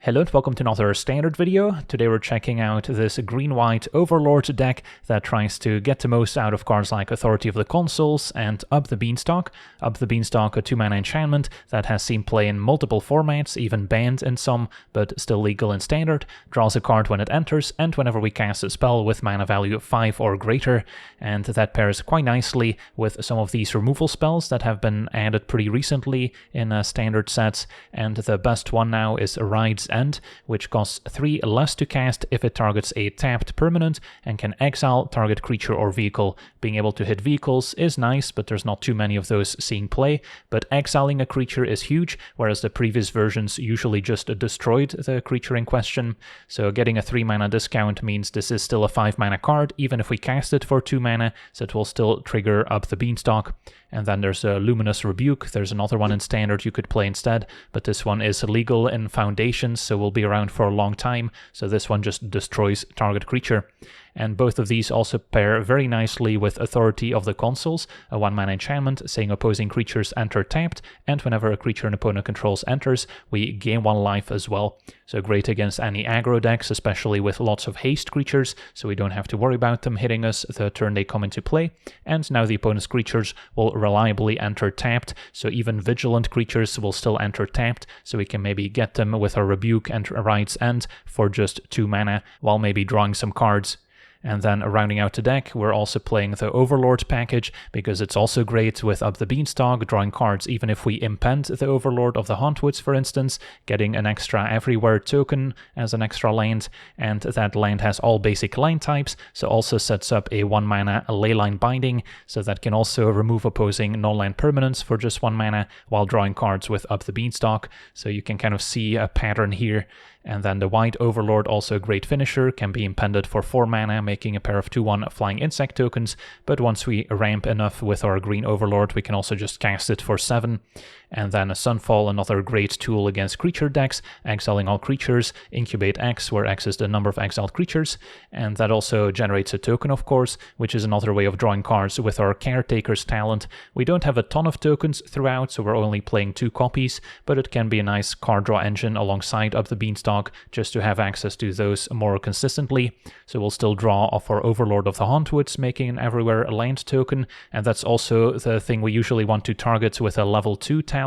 Hello and welcome to another standard video. Today we're checking out this green-white Overlord deck that tries to get the most out of cards like Authority of the Consuls and Up the Beanstalk. Up the Beanstalk, a 2-mana enchantment that has seen play in multiple formats, even banned in some, but still legal in standard. Draws a card when it enters, and whenever we cast a spell with mana value of 5 or greater. And that pairs quite nicely with some of these removal spells that have been added pretty recently in standard sets. And the best one now is Ride's End, which costs 3 less to cast if it targets a tapped permanent and can exile target creature or vehicle. Being able to hit vehicles is nice, but there's not too many of those seeing play. But exiling a creature is huge, whereas the previous versions usually just destroyed the creature in question. So getting a 3-mana discount means this is still a 5-mana card, even if we cast it for 2 mana, so it will still trigger Up the Beanstalk. And then there's a Luminous Rebuke. There's another one in Standard you could play instead, but this one is legal in Foundations, so will be around for a long time. So this one just destroys target creature. And both of these also pair very nicely with Authority of the Consuls, a 1-mana enchantment saying opposing creatures enter tapped, and whenever a creature an opponent controls enters, we gain 1 life as well. So great against any aggro decks, especially with lots of haste creatures, so we don't have to worry about them hitting us the turn they come into play. And now the opponent's creatures will reliably enter tapped, so even vigilant creatures will still enter tapped, so we can maybe get them with a Rebuke and Ride's End for just 2 mana, while maybe drawing some cards. And then rounding out the deck, we're also playing the Overlord package, because it's also great with Up the Beanstalk, drawing cards even if we impend the Overlord of the Hauntwoods, for instance, getting an extra Everywhere token as an extra land, and that land has all basic land types, so also sets up a 1-mana Leyline Binding, so that can also remove opposing non-land permanents for just 1 mana while drawing cards with Up the Beanstalk, so you can kind of see a pattern here. And then the White Overlord, also a great finisher, can be impended for 4 mana, making a pair of 2/1 Flying Insect tokens, but once we ramp enough with our Green Overlord, we can also just cast it for 7. And then a Sunfall, another great tool against creature decks, exiling all creatures, Incubate X, where X is the number of exiled creatures, and that also generates a token, of course, which is another way of drawing cards with our Caretaker's Talent. We don't have a ton of tokens throughout, so we're only playing 2 copies, but it can be a nice card draw engine alongside Up the Beanstalk, just to have access to those more consistently. So we'll still draw off our Overlord of the Hauntwoods, making an Everywhere land token, and that's also the thing we usually want to target with a level 2 talent.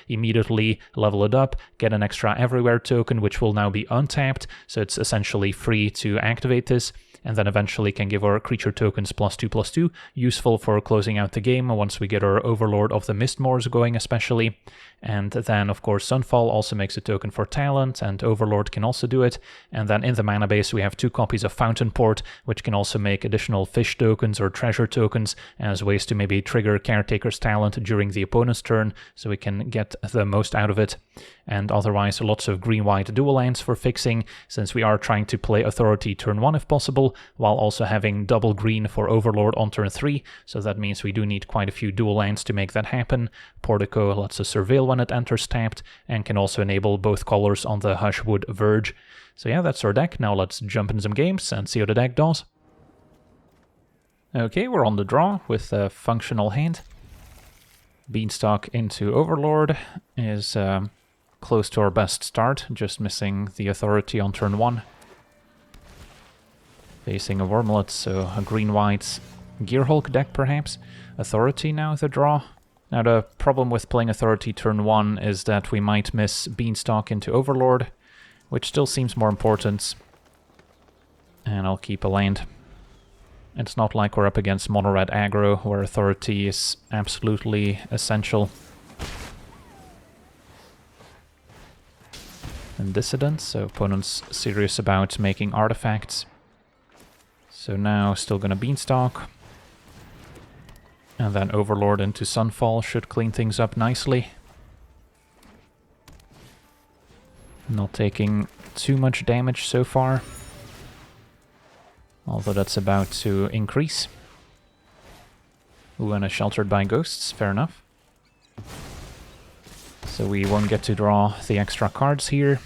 Immediately level it up, get an extra Everywhere token, which will now be untapped, so it's essentially free to activate this, and then eventually can give our creature tokens +2/+2, useful for closing out the game once we get our Overlord of the Mistmoors going especially. And then of course Sunfall also makes a token for talent, and Overlord can also do it. And then in the mana base we have 2 copies of Fountain Port, which can also make additional fish tokens or treasure tokens as ways to maybe trigger Caretaker's Talent during the opponent's turn, so we can get the most out of it. And otherwise lots of green-white dual lands for fixing, since we are trying to play Authority turn 1 if possible, while also having double green for Overlord on turn 3, so that means we do need quite a few dual lands to make that happen. Portico lets us surveil when it enters tapped, and can also enable both colors on the Hushwood Verge. So yeah, that's our deck. Now let's jump in some games and see how the deck does. Okay, we're on the draw with a functional hand. Beanstalk into Overlord is close to our best start, just missing the Authority on turn 1. Facing a Wormlet, so a green-white Gearhulk deck perhaps. Authority now the draw. Now the problem with playing Authority turn 1 is that we might miss Beanstalk into Overlord, which still seems more important. And I'll keep a land. It's not like we're up against mono-red aggro, where Authority is absolutely essential. And Dissident, so opponent's serious about making artifacts. So now still gonna Beanstalk. And then Overlord into Sunfall should clean things up nicely. Not taking too much damage so far, although that's about to increase. Ooh, and a Sheltered by Ghosts, fair enough. So we won't get to draw the extra cards here.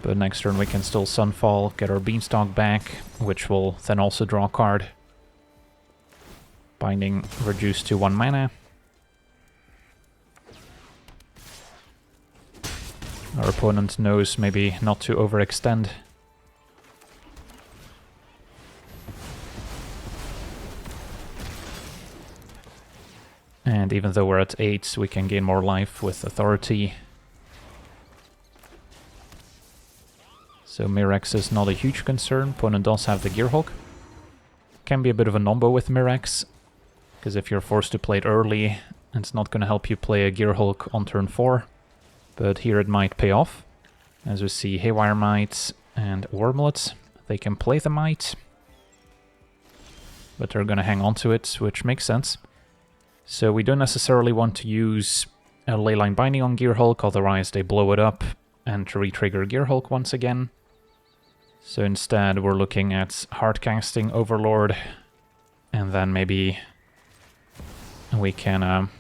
But next turn we can still Sunfall, get our Beanstalk back, which will then also draw a card. Binding reduced to 1 mana. Our opponent knows maybe not to overextend. And even though we're at 8, we can gain more life with Authority. So Mirex is not a huge concern. Opponent does have the Gearhulk. Can be a bit of a nombo with Mirex, because if you're forced to play it early, it's not going to help you play a Gearhulk on turn 4. But here it might pay off. As we see Haywire Might and Wormlet, they can play the Might, but they're going to hang on to it, which makes sense. So we don't necessarily want to use a Leyline Binding on Gearhulk, otherwise they blow it up and re-trigger Gearhulk once again. So instead we're looking at hardcasting Overlord, and then maybe we can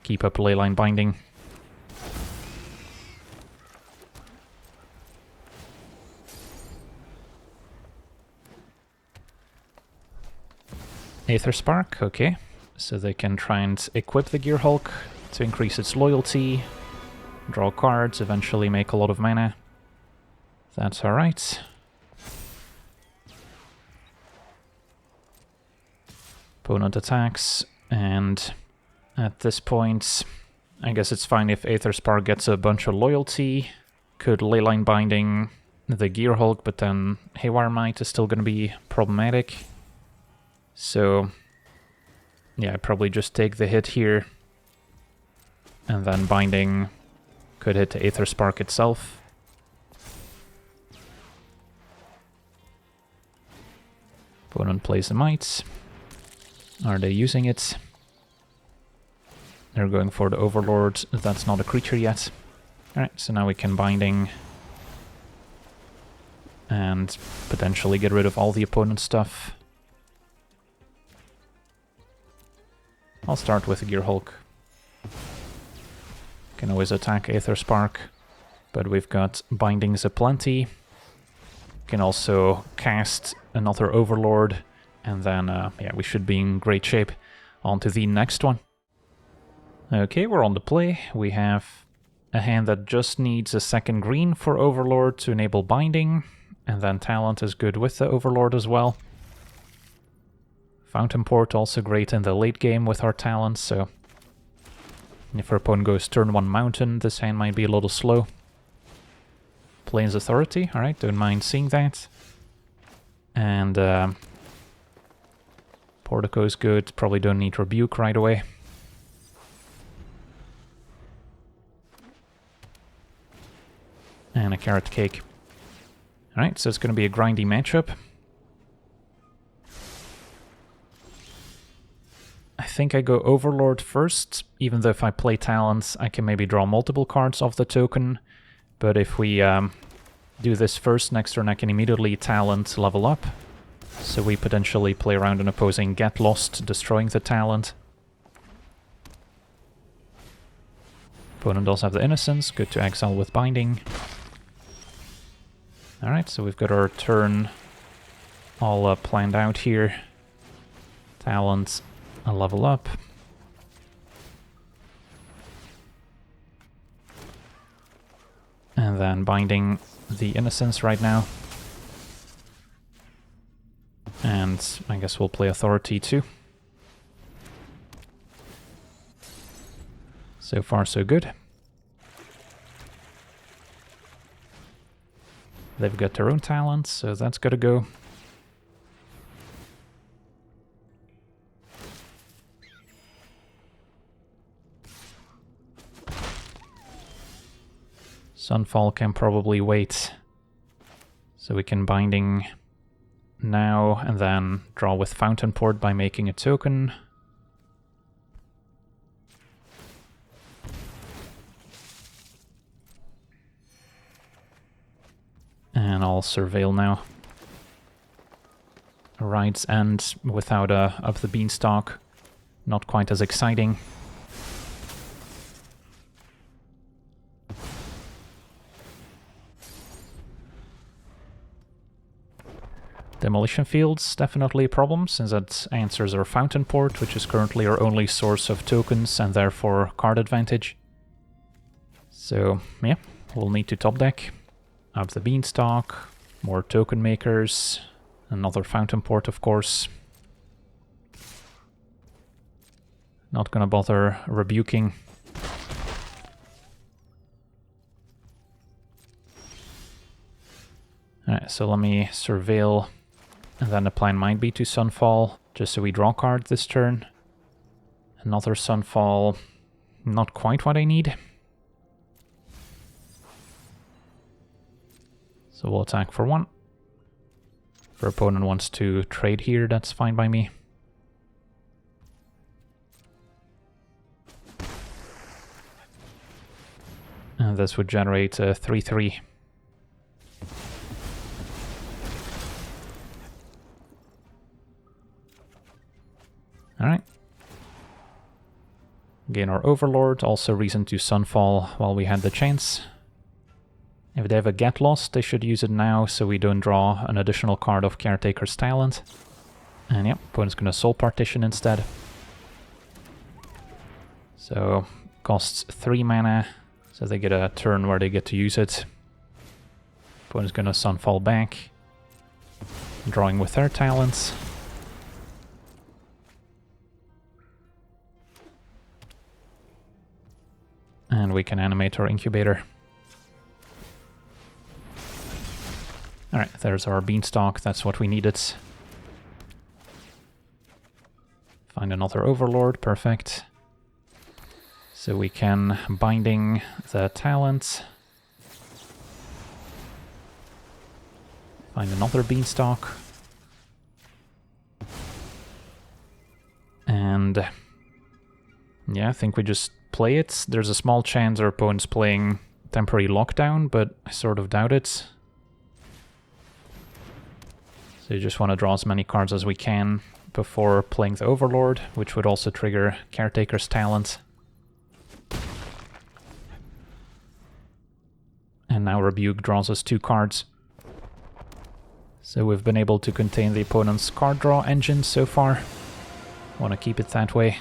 keep up Leyline Binding. Aether Spark, okay. So they can try and equip the Gearhulk to increase its loyalty, draw cards, eventually make a lot of mana. That's alright. Opponent attacks, and at this point, I guess it's fine if Aether Spark gets a bunch of loyalty. Could Leyline Binding the Gearhulk, but then Haywire Might is still going to be problematic. So yeah, I probably just take the hit here, and then Binding could hit the Aether Spark itself. Opponent plays the Might. Are they using it? They're going for the Overlord. That's not a creature yet. Alright, so now we can Binding and potentially get rid of all the opponent's stuff. I'll start with the Gearhulk. Can always attack Aether Spark, but we've got Bindings aplenty. Can also cast another Overlord, and then yeah, we should be in great shape. On to the next one. Okay, we're on the play. We have a hand that just needs a second green for Overlord to enable Binding, and then Talent is good with the Overlord as well. Fountain Port also great in the late game with our talents, so if our opponent goes turn 1 Mountain, this hand might be a little slow. Plains Authority, alright, don't mind seeing that. And Portico is good, probably don't need Rebuke right away. And a Carrot Cake. Alright, so it's going to be a grindy matchup. I think I go Overlord first, even though if I play Talents, I can maybe draw multiple cards off the token. But if we do this first, next turn I can immediately Talent level up. So we potentially play around an opposing Get Lost, destroying the Talent. Opponent does have the Innocence, good to exile with Binding. Alright, so we've got our turn all planned out here. Talent, a level up. And then Binding the Innocence right now. And I guess we'll play Authority too. So far so good. They've got their own talents, so that's gotta go. Sunfall can probably wait. So we can Binding now and then draw with Fountain Port by making a token. And I'll Surveil now. Ride's End without a Up the Beanstalk. Not quite as exciting. Demolition Fields, definitely a problem, since that answers our Fountain Port, which is currently our only source of tokens and therefore card advantage. So, yeah, we'll need to top deck. Up the beanstalk, more token makers, another fountain port, of course. Not gonna bother rebuking. Alright, so let me surveil, and then the plan might be to Sunfall, just so we draw a card this turn. Another Sunfall, not quite what I need. So we'll attack for 1. If our opponent wants to trade here, that's fine by me. And this would generate a 3/3. Alright. Gain our Overlord, also reason to Sunfall while we had the chance. If they have a Get Lost, they should use it now so we don't draw an additional card of Caretaker's Talent. And yep, opponent's gonna Soul Partition instead. So, costs 3 mana, so they get a turn where they get to use it. Opponent's gonna Sunfall back, drawing with their talents. And we can animate our Incubator. Alright, there's our Beanstalk, that's what we needed. Find another Overlord, perfect. So we can Binding the talent. Find another Beanstalk. And yeah, I think we just play it. There's a small chance our opponent's playing Temporary Lockdown, but I sort of doubt it. So you just want to draw as many cards as we can before playing the Overlord, which would also trigger Caretaker's Talent. And now Rebuke draws us 2 cards. So we've been able to contain the opponent's card draw engine so far. Want to keep it that way.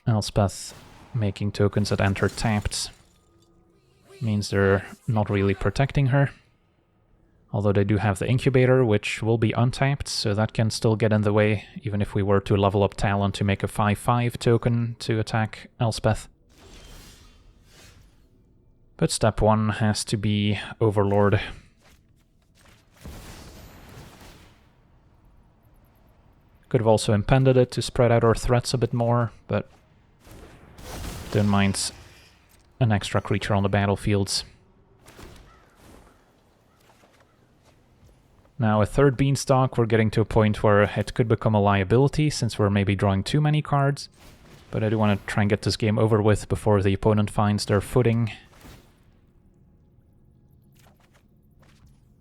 Elspeth making tokens that enter tapped means they're not really protecting her. Although they do have the Incubator, which will be untapped, so that can still get in the way, even if we were to level up Talon to make a 5/5 token to attack Elspeth. But step 1 has to be Overlord. Could have also impended it to spread out our threats a bit more, but don't mind an extra creature on the battlefields. Now a third Beanstalk, we're getting to a point where it could become a liability since we're maybe drawing too many cards. But I do want to try and get this game over with before the opponent finds their footing.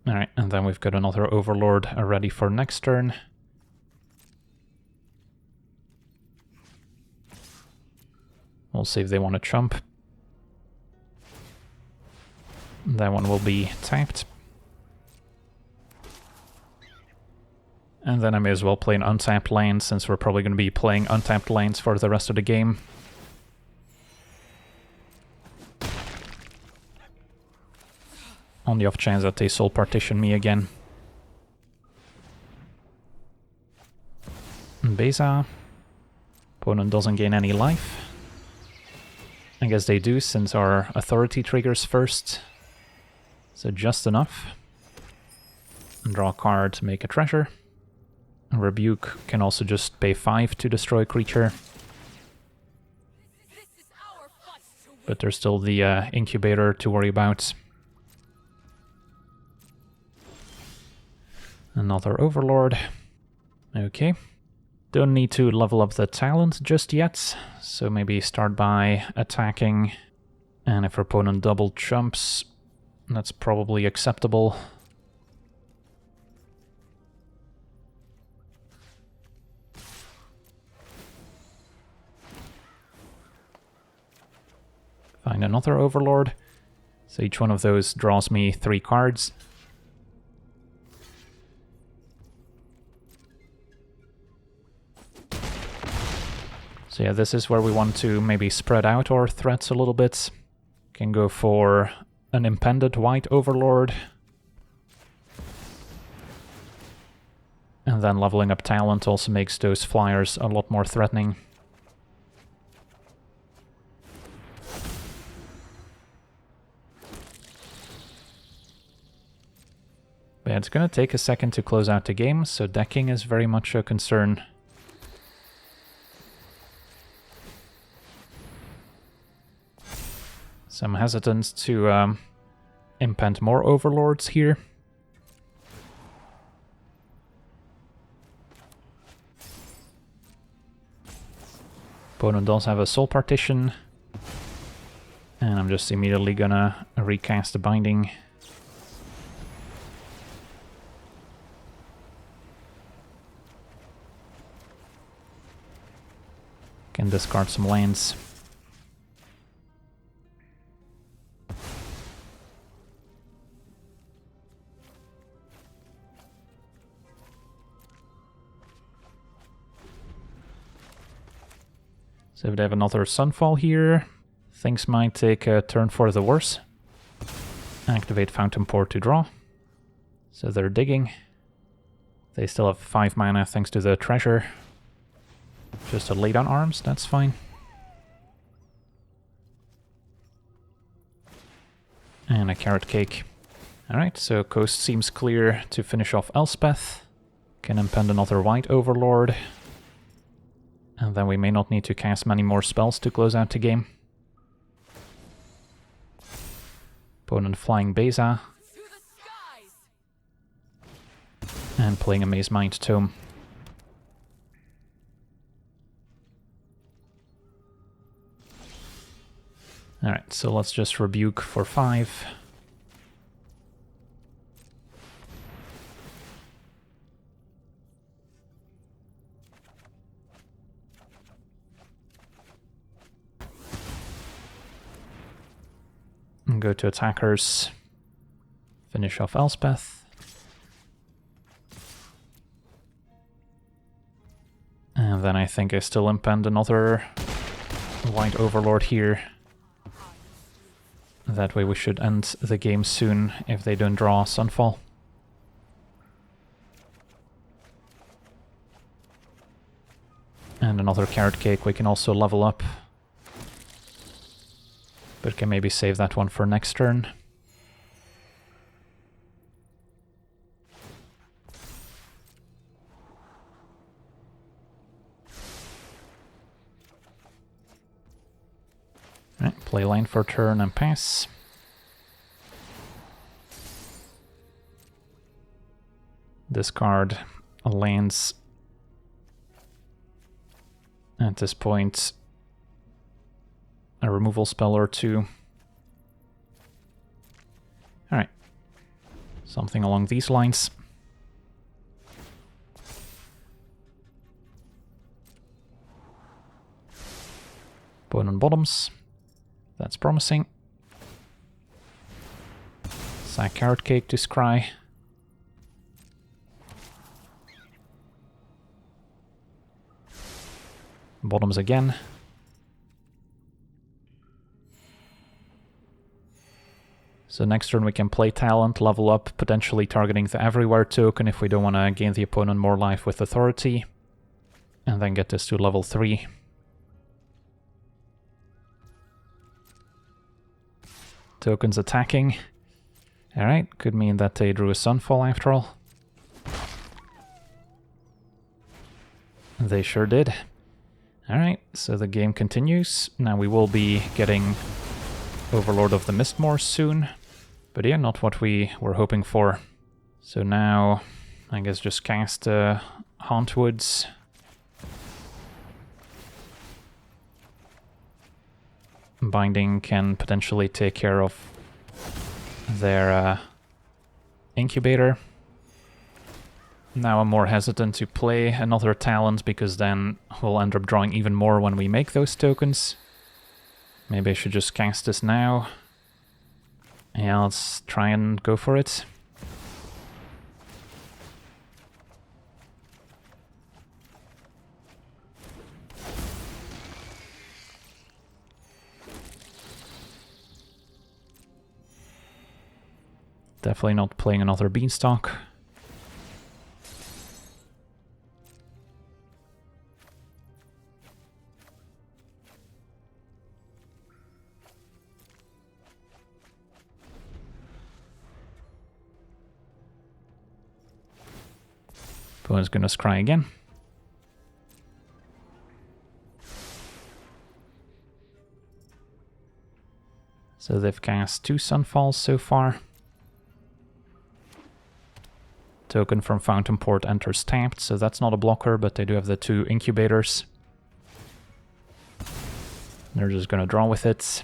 Alright, and then we've got another Overlord ready for next turn. We'll see if they want to chump. That one will be tapped. And then I may as well play an untapped land, since we're probably going to be playing untapped lands for the rest of the game. On the off chance that they Soul Partition me again. Beza. Opponent doesn't gain any life. I guess they do, since our Authority triggers first. So just enough. And draw a card to make a treasure. Rebuke can also just pay 5 to destroy a creature. But there's still the Incubator to worry about. Another Overlord. Okay. Don't need to level up the talent just yet, so maybe start by attacking. And if our opponent double chumps, that's probably acceptable. Find another Overlord. So each one of those draws me 3 cards. So yeah, this is where we want to maybe spread out our threats a little bit. Can go for an impended white overlord. And then leveling up talent also makes those flyers a lot more threatening. But yeah, it's going to take a second to close out the game, so decking is very much a concern. So I'm hesitant to impend more overlords here. Opponent does have a soul partition. And I'm just immediately gonna recast the binding. Can discard some lands. So if they have another Sunfall here, things might take a turn for the worse. Activate Fountain Port to draw. So they're digging. They still have 5 mana thanks to the treasure. Just a lay down arms, that's fine. And a carrot cake. Alright, so Coast seems clear to finish off Elspeth. Can impend another white overlord. And then we may not need to cast many more spells to close out the game. Opponent flying Beza. And playing a Maze Mind Tome. Alright, so let's just rebuke for 5. And go to attackers. Finish off Elspeth. And then I think I still impend another white overlord here. That way we should end the game soon if they don't draw Sunfall. And another carrot cake we can also level up. But can maybe save that one for next turn. Right, play line for turn and pass. Discard lands. At this point, a removal spell or 2. Alright. Something along these lines. Opponent bottoms. That's promising. Sack carrot cake to scry. Bottoms again. So next turn we can play talent, level up, potentially targeting the everywhere token if we don't want to gain the opponent more life with authority. And then get this to level 3. Tokens attacking. Alright, could mean that they drew a Sunfall after all. They sure did. Alright, so the game continues. Now we will be getting Overlord of the Mistmoor soon. But yeah, not what we were hoping for. So now, I guess just cast Hauntwoods. Binding can potentially take care of their incubator. Now I'm more hesitant to play another talent because then we'll end up drawing even more when we make those tokens. Maybe I should just cast this now. Yeah, let's try and go for it. Definitely not playing another Beanstalk. Opponent's gonna scry again. So they've cast 2 Sunfalls so far. Token from Fountain Port enters tapped, so that's not a blocker, but they do have the 2 Incubators. They're just gonna draw with it.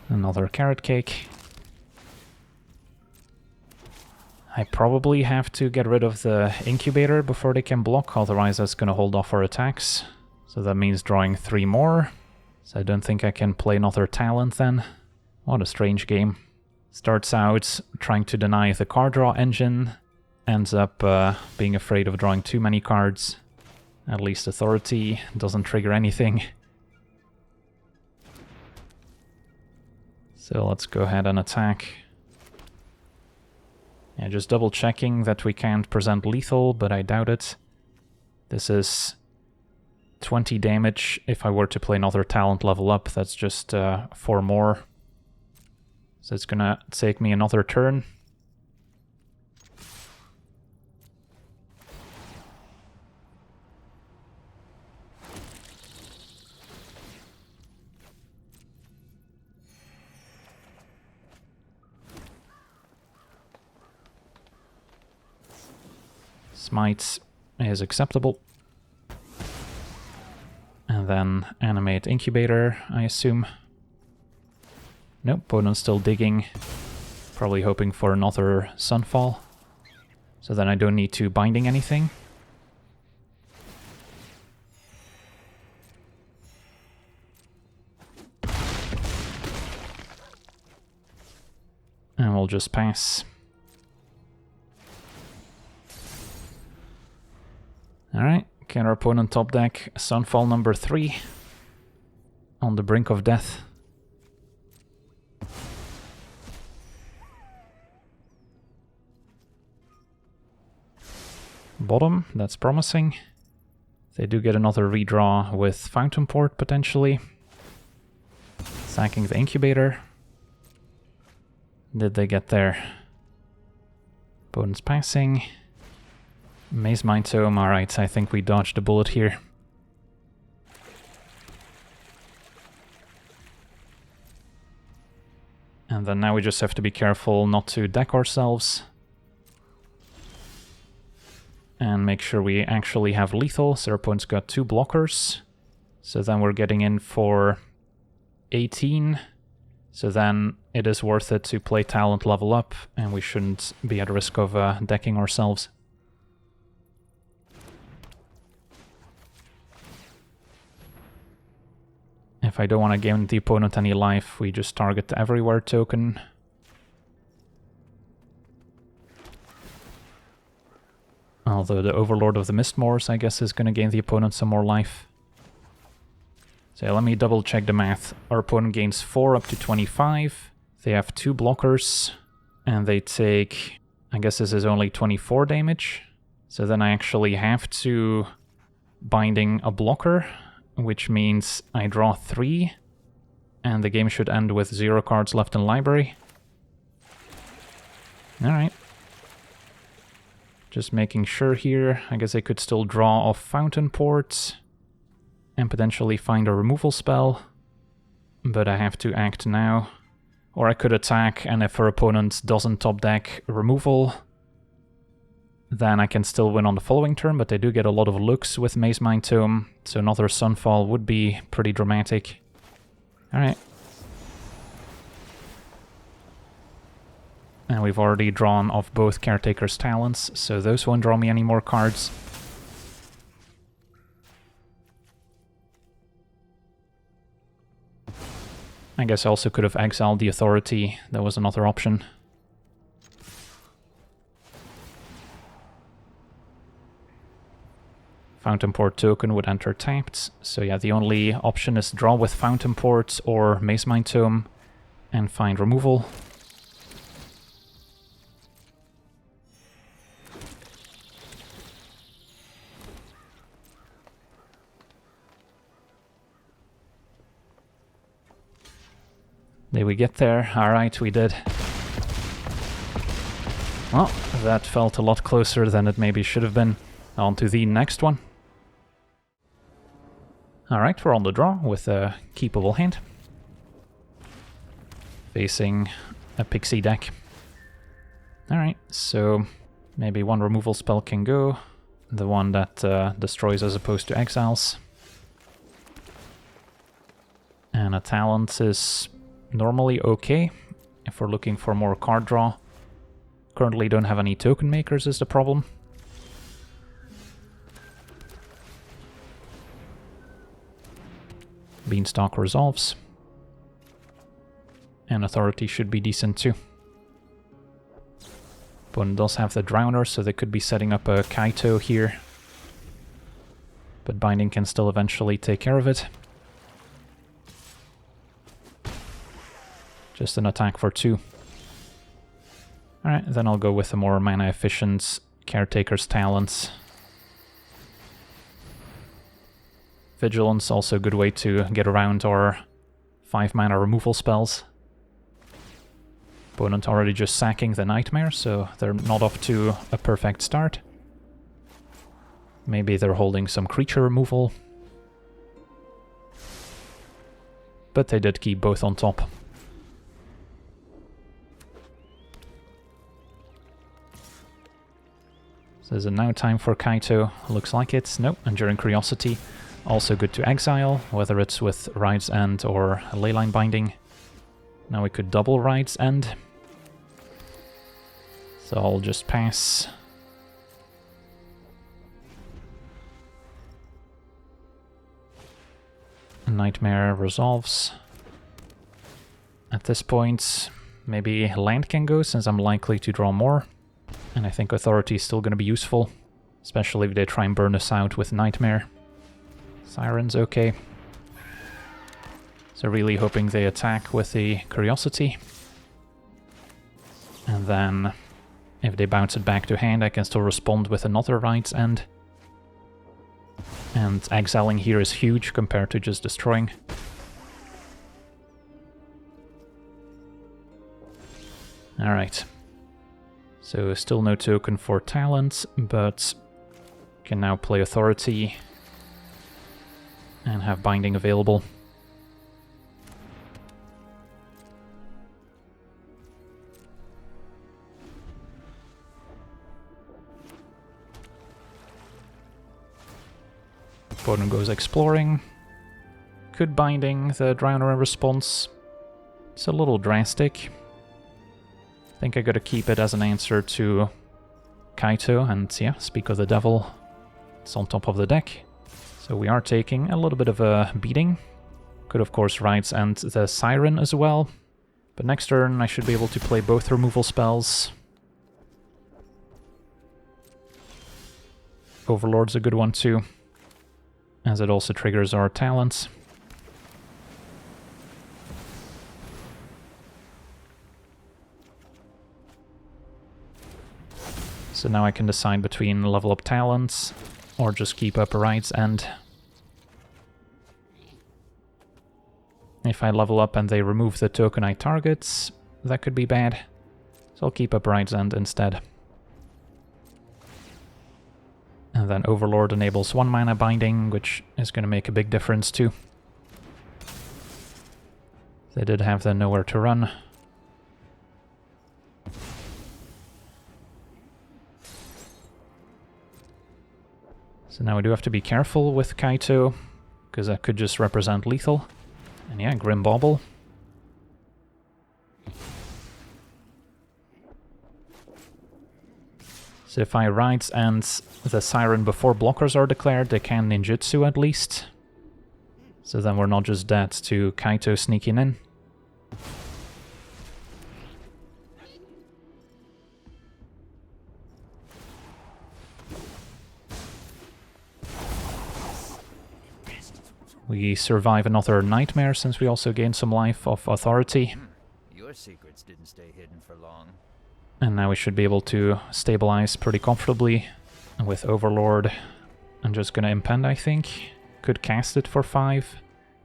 Another Carrot Cake. I probably have to get rid of the Incubator before they can block, otherwise that's gonna hold off our attacks. So that means drawing 3 more. So I don't think I can play another Talent then. What a strange game. Starts out trying to deny the card draw engine, ends up being afraid of drawing too many cards. At least Authority doesn't trigger anything. So let's go ahead and attack. Yeah, just double checking that we can't present lethal, but I doubt it. This is 20 damage. If I were to play another Talent level up, that's just 4 more. So it's gonna take me another turn. Smite is acceptable. And then animate Incubator, I assume. Nope, opponent's still digging. Probably hoping for another Sunfall. So then I don't need to binding anything. And we'll just pass. Alright, can our opponent top deck Sunfall number 3 on the brink of death. Bottom, that's promising. They do get another redraw with Fountain Port potentially. Sacking the Incubator. Did they get there? Opponent's passing. Maze Mind Tome, alright, I think we dodged a bullet here. And then now we just have to be careful not to deck ourselves. And make sure we actually have lethal, so our opponent's got 2 blockers. So then we're getting in for 18. So then it is worth it to play Talent level up, and we shouldn't be at risk of decking ourselves. If I don't want to give the opponent any life, we just target the Everywhere token. Although the Overlord of the Mistmoors, I guess, is going to gain the opponent some more life. So yeah, let me double check the math. Our opponent gains 4 up to 25. They have 2 blockers, and they take... I guess this is only 24 damage. So then I actually have to binding a blocker, which means I draw 3, and the game should end with 0 cards left in library. Alright. Just making sure here. I guess I could still draw off Fountain Port and potentially find a removal spell, but I have to act now. Or I could attack, and if her opponent doesn't top deck removal, then I can still win on the following turn, but they do get a lot of looks with Maze Mind Tome, so another Sunfall would be pretty dramatic. Alright. And we've already drawn off both Caretaker's Talents, so those won't draw me any more cards. I guess I also could have exiled the Authority, that was another option. Fountain Port token would enter tapped, so yeah, the only option is draw with Fountain Port or Maze Mind Tome, and find removal. Did we get there? Alright, we did. Well, that felt a lot closer than it maybe should have been. On to the next one. Alright, we're on the draw with a keepable hand. Facing a pixie deck. Alright, so maybe one removal spell can go. The one that destroys as opposed to exiles. And a talent is normally okay if we're looking for more card draw. Currently don't have any token makers is the problem. Beanstalk resolves. And Authority should be decent too. Opponent does have the Drowner, so they could be setting up a Kaito here. But Binding can still eventually take care of it. Just an attack for 2. Alright, then I'll go with the more mana efficient Caretaker's Talents. Vigilance, also a good way to get around our 5 mana removal spells. Opponent already just sacking the Nightmare, so they're not off to a perfect start. Maybe they're holding some creature removal. But they did keep both on top. So is it now time for Kaito? Looks like it. Nope, Enduring Curiosity. Also good to exile, whether it's with Ride's End or Leyline Binding. Now we could double Ride's End. So I'll just pass. Nightmare resolves. At this point, maybe land can go, since I'm likely to draw more. And I think Authority is still going to be useful, especially if they try and burn us out with Nightmare. Siren's okay. So really hoping they attack with the Curiosity. And then, if they bounce it back to hand, I can still respond with another Ride's End. And exiling here is huge compared to just destroying. Alright. So still no token for talent, but can now play Authority and have Binding available. Opponent goes exploring. Could Binding the Drowner in response. It's a little drastic. I think I gotta keep it as an answer to Kaito, and yeah, Speak of the Devil. It's on top of the deck. So we are taking a little bit of a beating. Could of course Ride's End the Siren as well. But next turn I should be able to play both removal spells. Overlord's a good one too, as it also triggers our talents. So now I can decide between level up talents or just keep up Ride's End. If I level up and they remove the token I target, that could be bad. So I'll keep up Ride's End instead. And then Overlord enables 1 mana Binding, which is going to make a big difference too. They did have the Nowhere to Run. So now we do have to be careful with Kaito, because that could just represent lethal. And yeah, Grim Bauble. So if I Ride's End the Siren before blockers are declared, they can ninjutsu at least. So then we're not just dead to Kaito sneaking in. We survive another Nightmare since we also gain some life of Authority. your secrets didn't stay hidden for long. And now we should be able to stabilize pretty comfortably with Overlord. I'm just gonna impend, I think. Could cast it for 5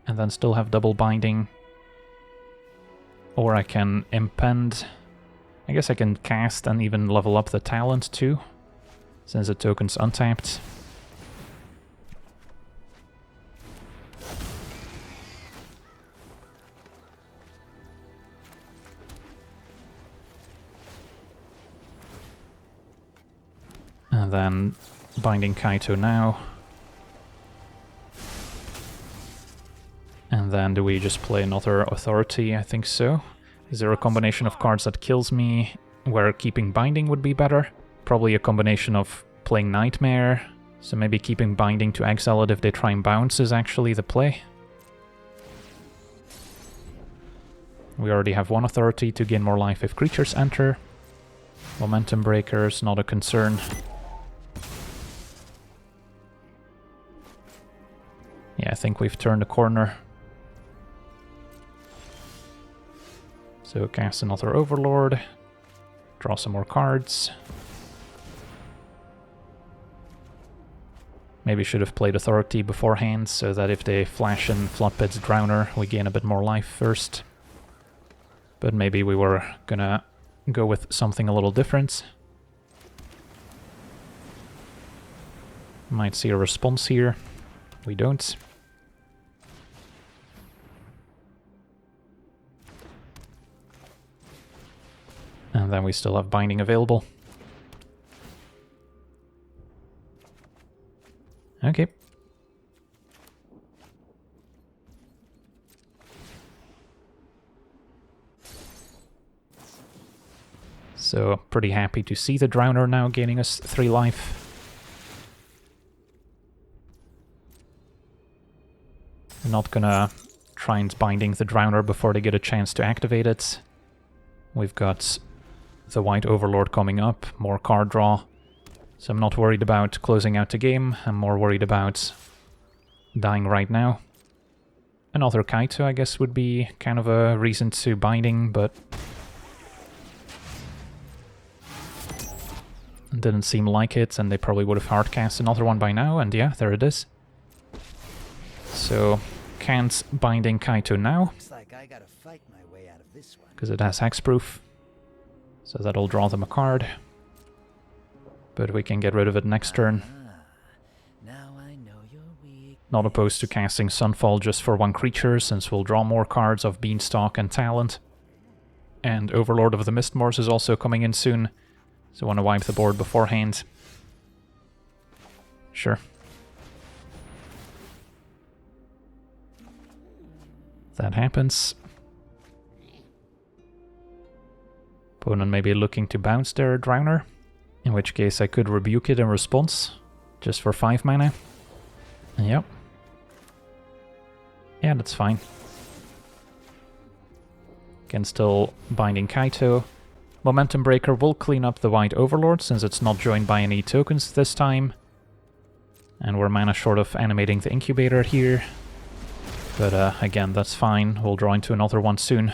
and then still have double binding. Or I can impend. I guess I can cast and even level up the talent too, since the token's untapped. And then binding Kaito now. And then do we just play another Authority? I think so. Is there a combination of cards that kills me where keeping binding would be better? Probably a combination of playing Nightmare. So maybe keeping binding to exile it if they try and bounce is actually the play. We already have 1 Authority to gain more life if creatures enter. Momentum Breakers, not a concern. Yeah, I think we've turned the corner. So cast another Overlord, draw some more cards. Maybe should have played Authority beforehand, so that if they flash in Floodpit's Drowner, we gain a bit more life first. But maybe we were gonna go with something a little different. Might see a response here. We don't. And then we still have binding available. Okay. So, pretty happy to see the Drowner now gaining us 3 life. I'm not gonna try and binding the Drowner before they get a chance to activate it. We've got the White Overlord coming up, more card draw. So I'm not worried about closing out the game, I'm more worried about dying right now. Another Kaito, I guess, would be kind of a reason to binding, but didn't seem like it, and they probably would have hardcast another one by now, and yeah, there it is. So, can't binding Kaito now, Looks like I gotta fight my way out of this one. because it has hexproof. So that'll draw them a card. But we can get rid of it next turn. Now I know you're weak. Not opposed to casting Sunfall just for 1 creature, since we'll draw more cards of Beanstalk and Talent. And Overlord of the Mistmoors is also coming in soon, so want to wipe the board beforehand. Sure. That happens. Opponent may be looking to bounce their Drowner, in which case I could rebuke it in response, just for 5 mana. Yep. Yeah, that's fine. Can still binding Kaito. Momentum Breaker will clean up the White Overlord, since it's not joined by any tokens this time. And we're mana short of animating the Incubator here. But again, that's fine. We'll draw into another one soon.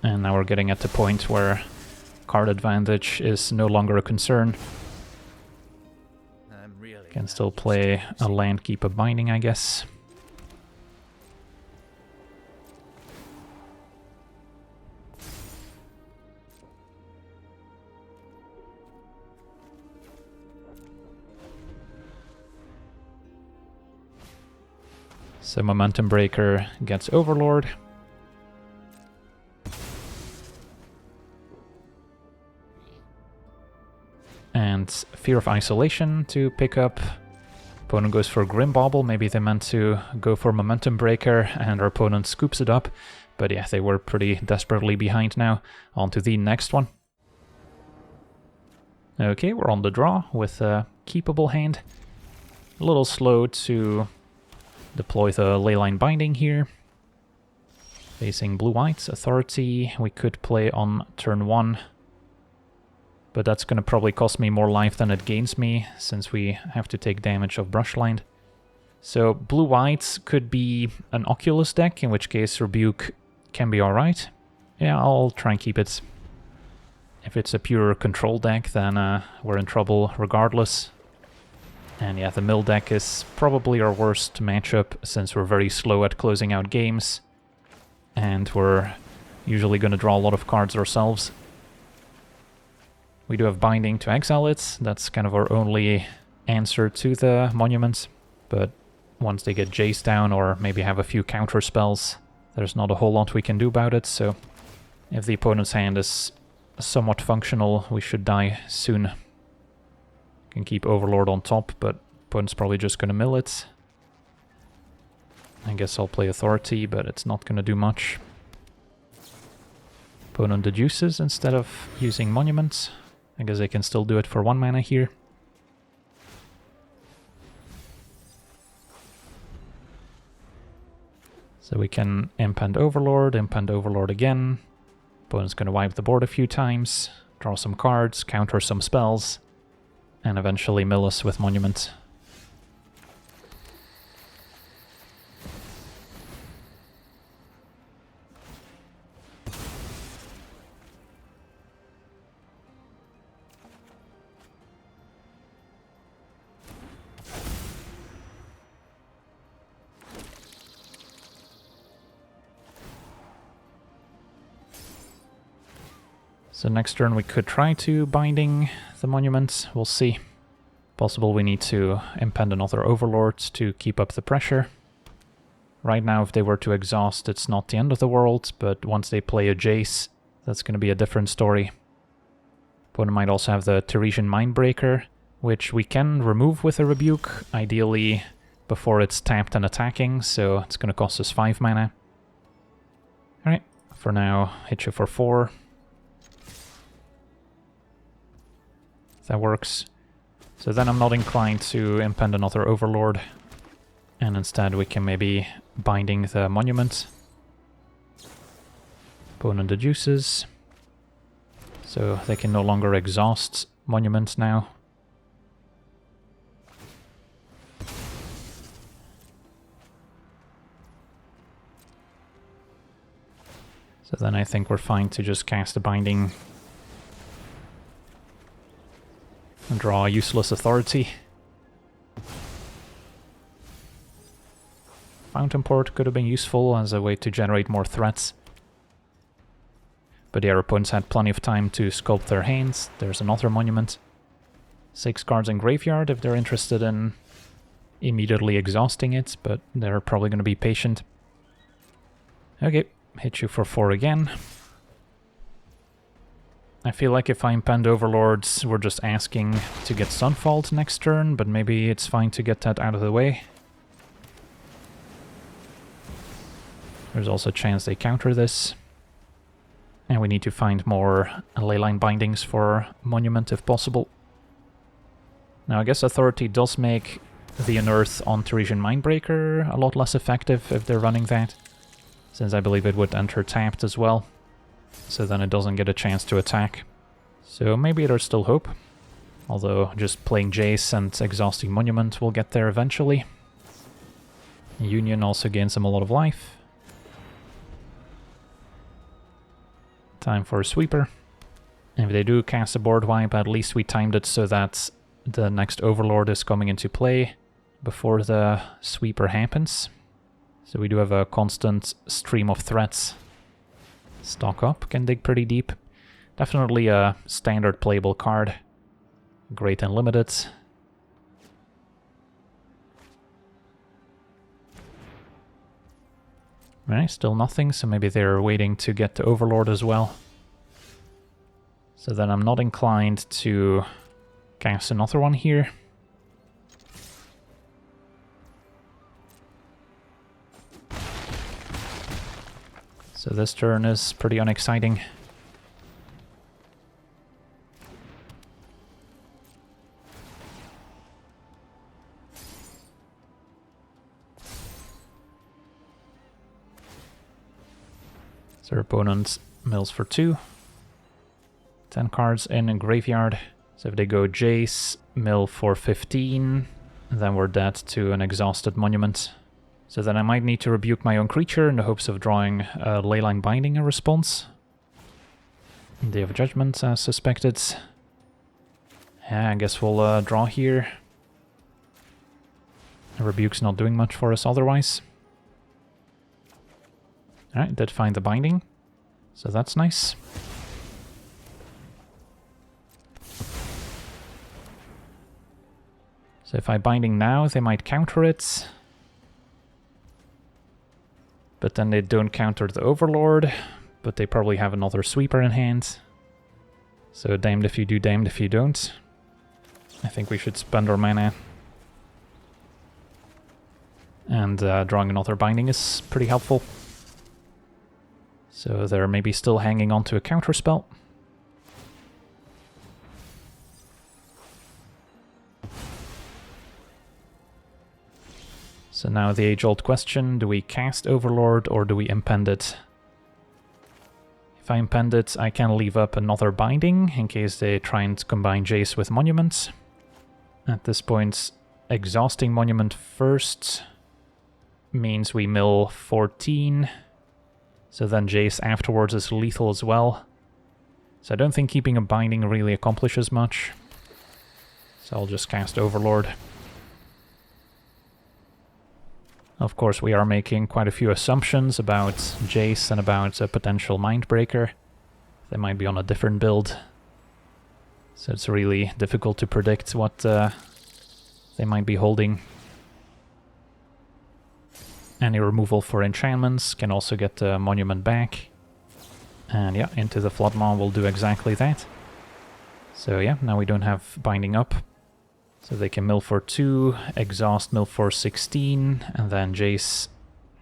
And now we're getting at the point where card advantage is no longer a concern. Can still play a land, keep a binding, I guess. So Momentum Breaker gets Overlord. And Fear of Isolation to pick up. Opponent goes for Grim Bauble. Maybe they meant to go for Momentum Breaker and our opponent scoops it up. But yeah, they were pretty desperately behind now. On to the next one. Okay, we're on the draw with a keepable hand. A little slow to deploy the Leyline Binding here. Facing blue-white Authority, we could play on turn 1. But that's going to probably cost me more life than it gains me, since we have to take damage of Brushland. So blue-white could be an Oculus deck, in which case Rebuke can be alright. Yeah, I'll try and keep it. If it's a pure control deck, then we're in trouble regardless. And yeah, the mill deck is probably our worst matchup, since we're very slow at closing out games. And we're usually going to draw a lot of cards ourselves. We do have Binding to exile it. That's kind of our only answer to the Monument. But once they get Jace down, or maybe have a few counter spells, there's not a whole lot we can do about it. So if the opponent's hand is somewhat functional, we should die soon. Can keep Overlord on top, but opponent's probably just going to mill it. I guess I'll play Authority, but it's not going to do much. Opponent deduces instead of using Monuments. I guess they can still do it for 1 mana here. So we can imp and Overlord again. Opponent's going to wipe the board a few times, draw some cards, counter some spells, and eventually mill us with Monument. So next turn we could try to Binding the Monument, we'll see. Possible we need to impend another Overlord to keep up the pressure. Right now if they were to exhaust, it's not the end of the world, but once they play a Jace, that's going to be a different story. Opponent might also have the Teresian Mindbreaker, which we can remove with a Rebuke, ideally before it's tapped and attacking, so it's going to cost us 5 mana. Alright, for now, hit you for 4. That works. So then I'm not inclined to impend another Overlord, and instead we can maybe Binding the Monument. Opponent deduces, so they can no longer exhaust Monument now. So then I think we're fine to just cast a Binding and draw a useless Authority. Fountain Port could have been useful as a way to generate more threats. But yeah, our opponents had plenty of time to sculpt their hands. There's another Monument. 6 cards in graveyard if they're interested in immediately exhausting it, but they're probably going to be patient. Okay, hit you for 4 again. I feel like if I impend Overlords, we're just asking to get Sunfalled next turn, but maybe it's fine to get that out of the way. There's also a chance they counter this. And we need to find more Leyline Bindings for Monument if possible. Now I guess Authority does make the Unearth on Teresian Mindbreaker a lot less effective if they're running that, since I believe it would enter tapped as well. So then it doesn't get a chance to attack. So maybe there's still hope. Although just playing Jace and exhausting Monument will get there eventually. Union also gains them a lot of life. Time for a Sweeper. And if they do cast a board wipe, at least we timed it so that the next Overlord is coming into play before the Sweeper happens. So we do have a constant stream of threats. Stock Up can dig pretty deep. Definitely a standard playable card. Great and limited. Right, still nothing, so maybe they're waiting to get the Overlord as well. So then I'm not inclined to cast another one here. So this turn is pretty unexciting. So our opponent mills for 2. 10 cards in a graveyard. So if they go Jace, mill for 15, And then we're dead to an exhausted monument. So then I might need to rebuke my own creature in the hopes of drawing a Leyline Binding in response. Day of Judgment, as suspected. Yeah, I guess we'll draw here. The Rebuke's not doing much for us otherwise. Alright, did find the Binding. So that's nice. So if I Binding now, they might counter it. But then they don't counter the Overlord. But they probably have another Sweeper in hand. So damned if you do, damned if you don't. I think we should spend our mana. And drawing another Binding is pretty helpful. So they're maybe still hanging on to a counterspell. So now the age-old question, do we cast Overlord or do we impend it? If I impend it, I can leave up another Binding in case they try and combine Jace with Monument. At this point, exhausting Monument first means we mill 14. So then Jace afterwards is lethal as well. So I don't think keeping a Binding really accomplishes much. So I'll just cast Overlord. Of course, we are making quite a few assumptions about Jace and about a potential Mindbreaker. They might be on a different build. So it's really difficult to predict what they might be holding. Any removal for enchantments can also get the Monument back. And yeah, into the Floodmaw will do exactly that. So yeah, now we don't have Binding up. So they can mill for 2, exhaust, mill for 16, and then Jace,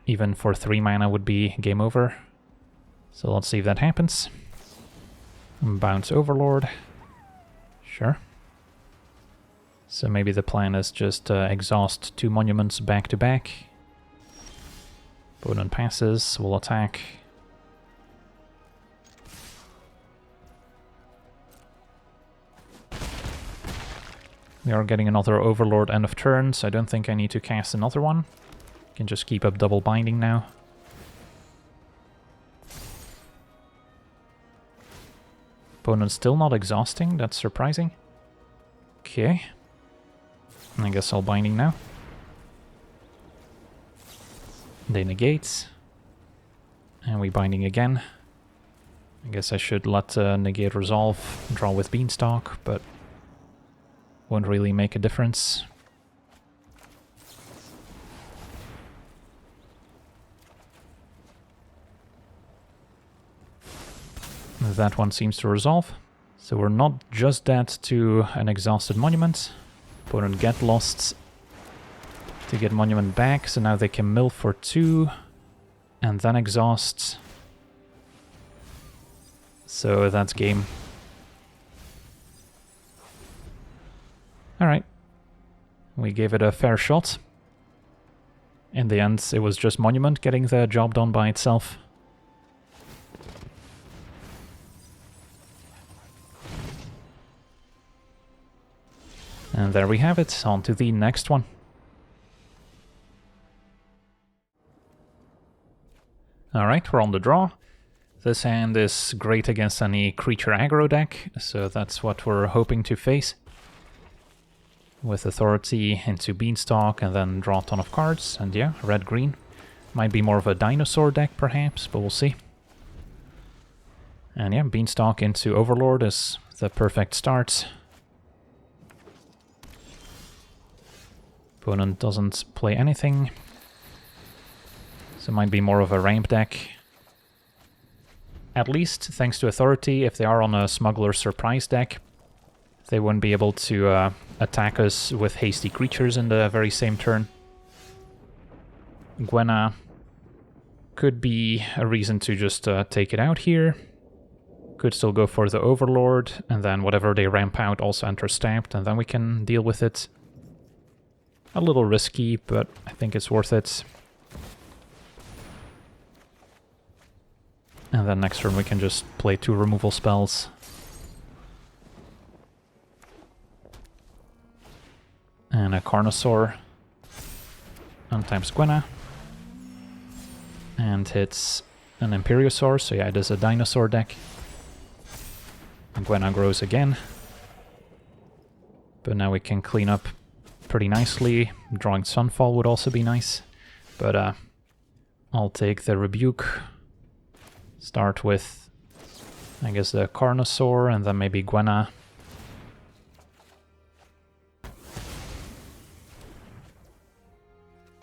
even for 3 mana, would be game over. So let's see if that happens. Bounce Overlord. Sure. So maybe the plan is just exhaust 2 monuments back to back. Opponent passes, we'll attack. We are getting another Overlord end of turn, so I don't think I need to cast another one. Can just keep up double Binding now. Opponent's still not exhausting, that's surprising. Okay. I guess I'll Binding now. They negate. And we Binding again. I guess I should let negate resolve, draw with Beanstalk, but won't really make a difference. That one seems to resolve. So we're not just dead to an exhausted monument. Opponent get lost to get monument back, so now they can mill for 2 and then exhaust. So that's game. Alright. We gave it a fair shot. In the end, it was just Monument getting the job done by itself. And there we have it, on to the next one. Alright, we're on the draw. This hand is great against any creature aggro deck, so that's what we're hoping to face. With Authority into Beanstalk and then draw a ton of cards, and yeah, red-green. Might be more of a dinosaur deck perhaps, but we'll see. And yeah, Beanstalk into Overlord is the perfect start. Opponent doesn't play anything. So it might be more of a ramp deck. At least, thanks to Authority, if they are on a Smuggler Surprise deck, they wouldn't be able to attack us with hasty creatures in the very same turn. Gwenna could be a reason to just take it out here. Could still go for the Overlord, and then whatever they ramp out also enters tapped, and then we can deal with it. A little risky, but I think it's worth it. And then next turn we can just play 2 removal spells. And a Carnosaur untaps Gwenna. And hits an Imperiosaur, so yeah, it is a dinosaur deck. And Gwenna grows again. But now we can clean up pretty nicely. Drawing Sunfall would also be nice. But I'll take the Rebuke. Start with, I guess, the Carnosaur, and then maybe Gwenna.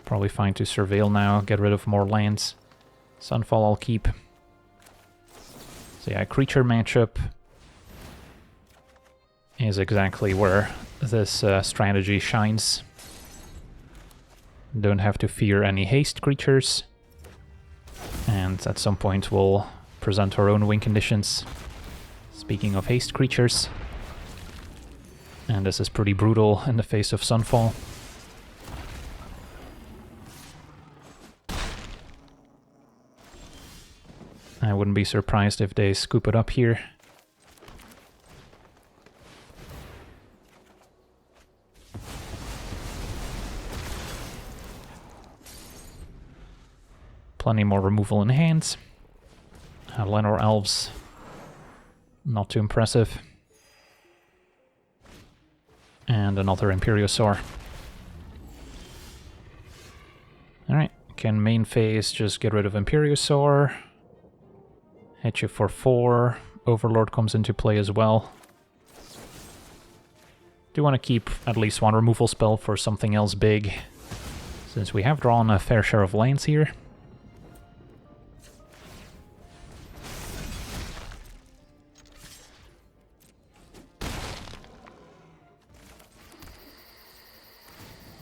Probably fine to Surveil now, get rid of more lands. Sunfall I'll keep. So yeah, creature matchup is exactly where this strategy shines. Don't have to fear any haste creatures. And at some point we'll present our own win conditions. Speaking of haste creatures. And this is pretty brutal in the face of Sunfall. I wouldn't be surprised if they scoop it up here. Plenty more removal in hand. Lenor Elves, not too impressive. And another Imperiosaur. Alright, can main phase just get rid of Imperiosaur. Hit you for 4. Overlord comes into play as well. Do want to keep at least one removal spell for something else big, since we have drawn a fair share of lands here.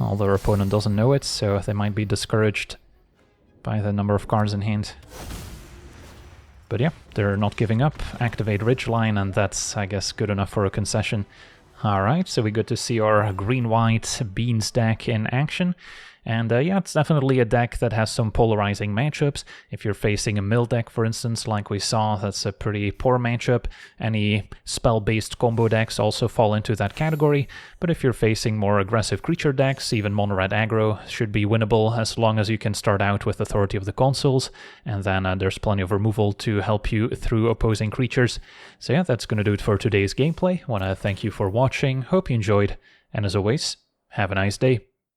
Although our opponent doesn't know it, so they might be discouraged by the number of cards in hand. But yeah, they're not giving up. Activate Ridgeline, and that's, I guess, good enough for a concession. Alright, so we get to see our green-white Beans deck in action. And yeah, it's definitely a deck that has some polarizing matchups. If you're facing a mill deck, for instance, like we saw, that's a pretty poor matchup. Any spell-based combo decks also fall into that category. But if you're facing more aggressive creature decks, even mono-red aggro should be winnable as long as you can start out with Authority of the Consuls. And then there's plenty of removal to help you through opposing creatures. So yeah, that's going to do it for today's gameplay. I want to thank you for watching, hope you enjoyed, and as always, have a nice day.